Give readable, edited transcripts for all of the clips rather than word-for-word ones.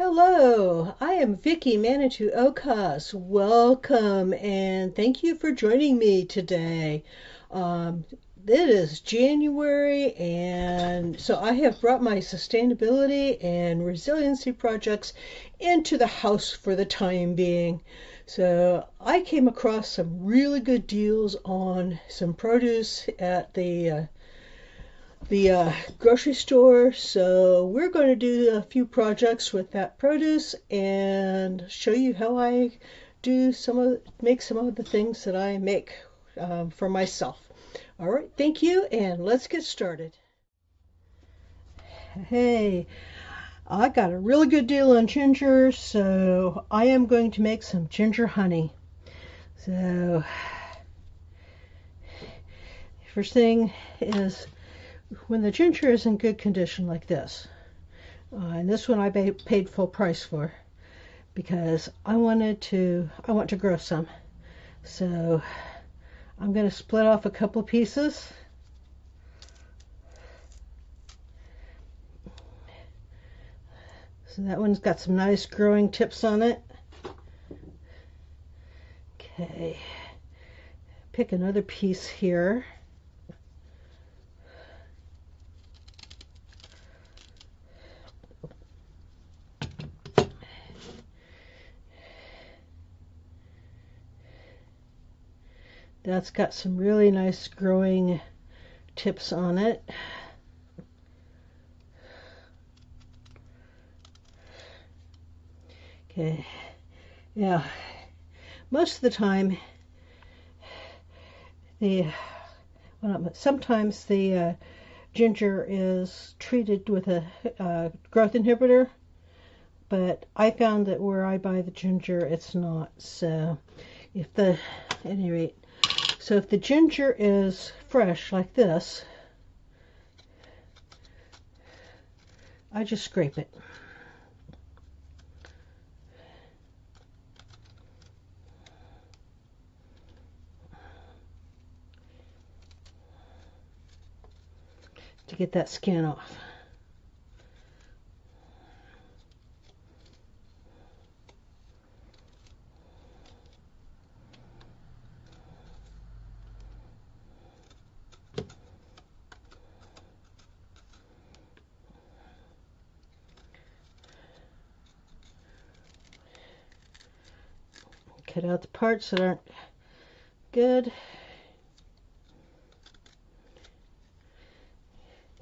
Hello, I am Vicky Manitou Okas. Welcome and thank you for joining me today. Um, it is January, and so I have brought my sustainability and resiliency projects into the house for the time being. So I came across some really good deals on some produce at the grocery store. So we're going to do a few projects with that produce and show you how I make some of the things that I make for myself. All right, thank you, and let's get started. Hey, I got a really good deal on ginger, so I am going to make some ginger honey. So first thing is, when the ginger is in good condition like this, and this one I paid full price for because I want to grow some. So I'm going to split off a couple pieces. So that one's got some nice growing tips on it. Okay, pick another piece here. That's got some really nice growing tips on it. Okay, yeah, most of the time sometimes the ginger is treated with a growth inhibitor, but I found that where I buy the ginger, it's not. So at any rate, so if the ginger is fresh like this, I just scrape it. To get that skin off. Cut out the parts that aren't good.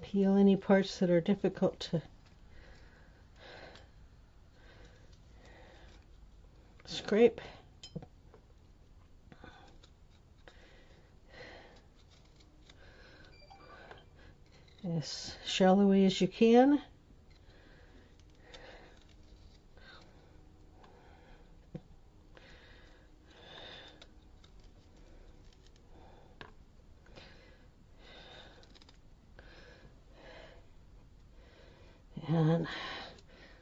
Peel any parts that are difficult to scrape. As shallowly as you can. And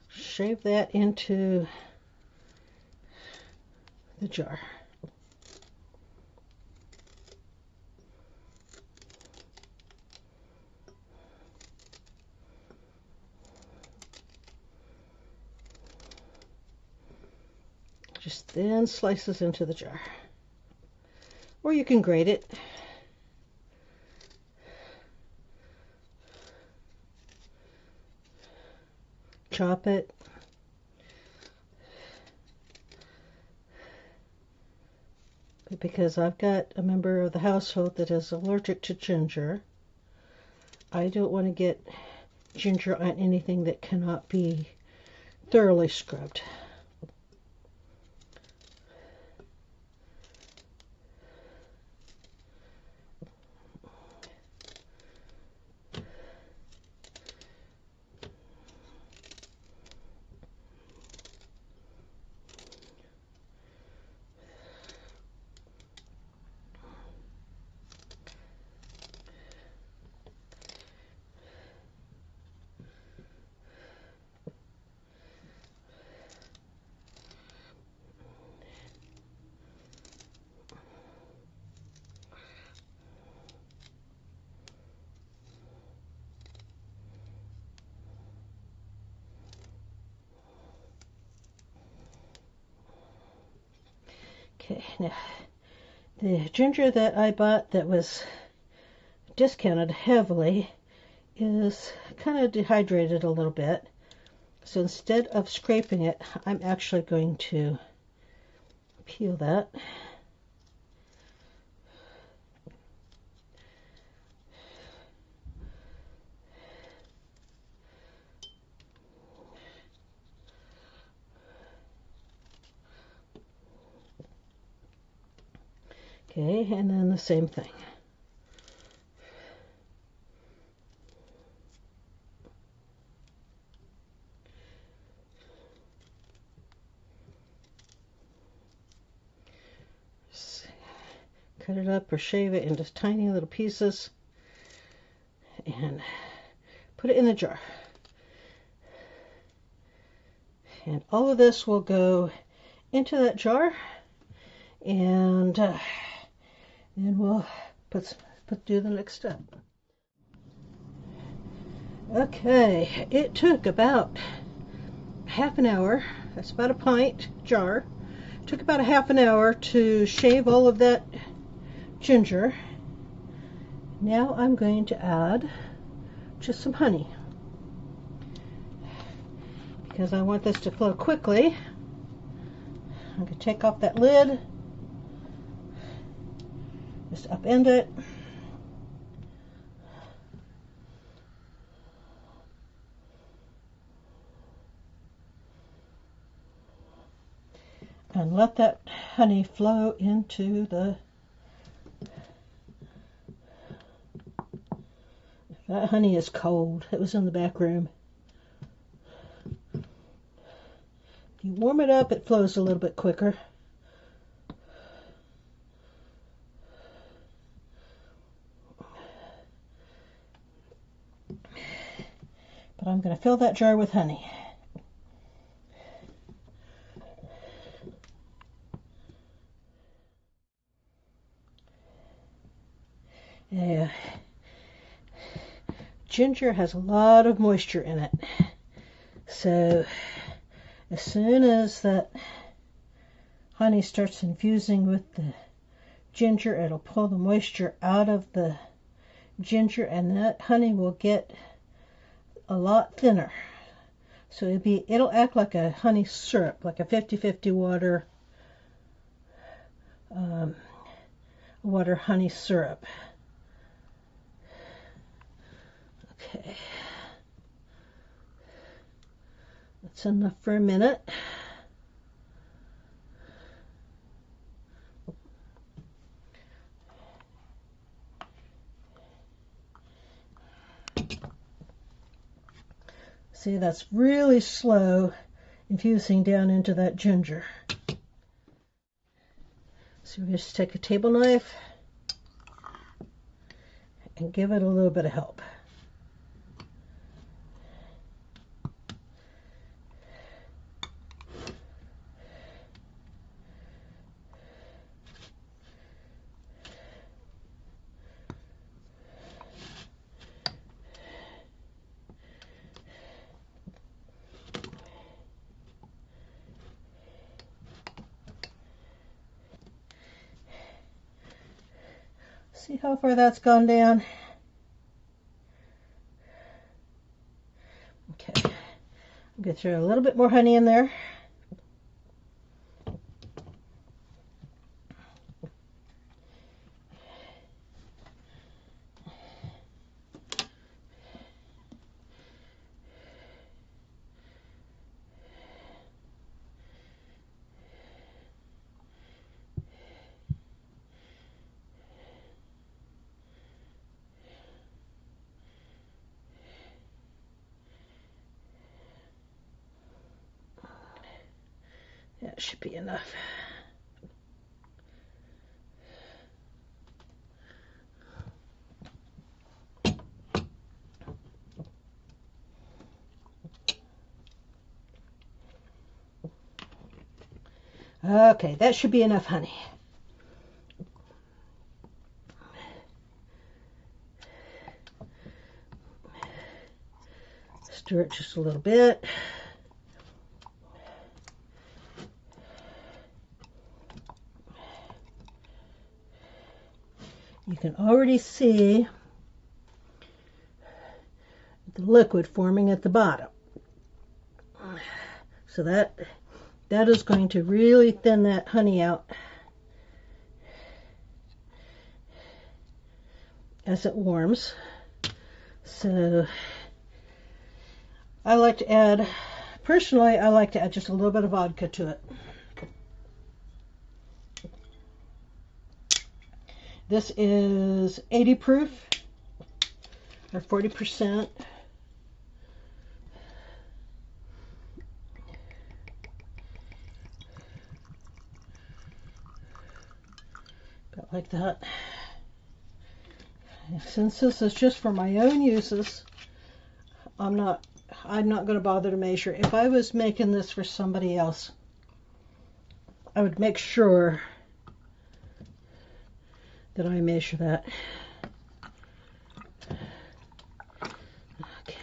shave that into the jar. Just thin slices into the jar. Or you can grate it. Chop it. But because I've got a member of the household that is allergic to ginger, I don't want to get ginger on anything that cannot be thoroughly scrubbed. Okay, now the ginger that I bought that was discounted heavily is kind of dehydrated a little bit. So instead of scraping it, I'm actually going to peel that. Okay, and then the same thing. Cut it up or shave it into tiny little pieces and put it in the jar. And all of this will go into that jar, and then we'll do the next step. Okay, it took about half an hour. That's about a pint jar. It took about a half an hour to shave all of that ginger. Now I'm going to add just some honey, because I want this to flow quickly. I'm going to take off that lid, just upend it, and let that honey flow into the... That honey is cold. It was in the back room. If you warm it up, it flows a little bit quicker. But I'm going to fill that jar with honey. Yeah. Ginger has a lot of moisture in it. So as soon as that honey starts infusing with the ginger, it'll pull the moisture out of the ginger, and that honey will get a lot thinner. So it'll act like a honey syrup, like a 50-50 water honey syrup. Okay. That's enough for a minute. See, that's really slow infusing down into that ginger. So we just take a table knife and give it a little bit of help. See how far that's gone down? Okay, I'm going to throw a little bit more honey in there. That should be enough. Okay, that should be enough honey. Stir it just a little bit. You can already see the liquid forming at the bottom. So that is going to really thin that honey out as it warms. So personally, I like to add just a little bit of vodka to it. This is 80 proof, or 40%. About like that. Since this is just for my own uses, I'm not going to bother to measure. If I was making this for somebody else, I would make sure that I measure that. Okay.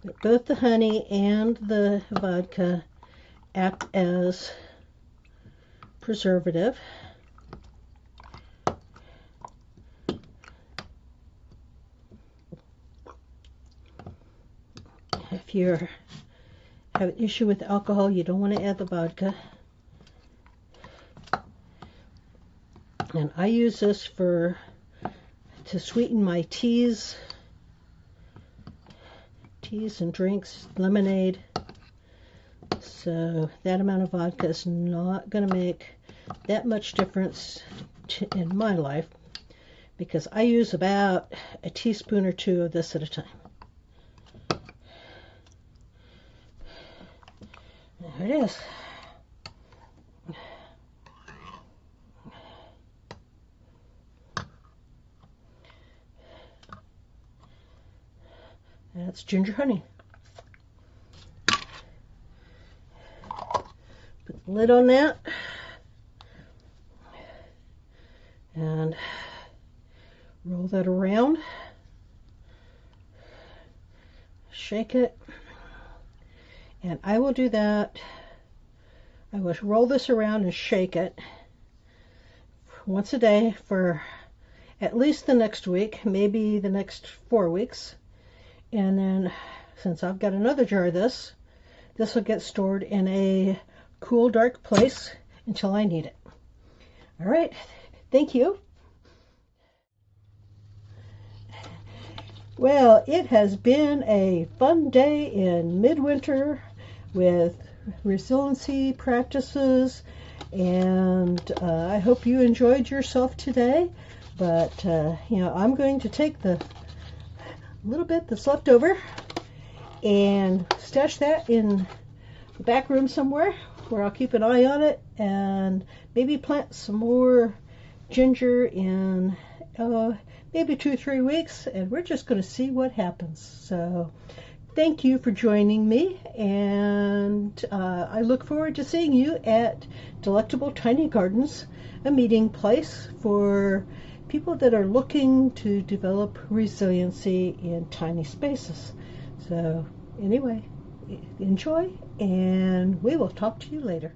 But both the honey and the vodka act as preservative. If you have an issue with alcohol, you don't want to add the vodka. And I use this to sweeten my teas and drinks, lemonade. So that amount of vodka is not going to make that much difference in my life, because I use about a teaspoon or two of this at a time. There it is. That's ginger honey. Put the lid on that and roll that around. Shake it. And I will do that. I will roll this around and shake it once a day for at least the next week, maybe the next 4 weeks. And then, since I've got another jar of this will get stored in a cool, dark place until I need it. All right. Thank you. Well, it has been a fun day in midwinter with resiliency practices, and I hope you enjoyed yourself today. But I'm going to take the little bit that's left over and stash that in the back room somewhere where I'll keep an eye on it, and maybe plant some more ginger in maybe 2-3 weeks, and we're just going to see what happens. So thank you for joining me, and I look forward to seeing you at Delectable Tiny Gardens, a meeting place for people that are looking to develop resiliency in tiny spaces. So anyway, enjoy, and we will talk to you later.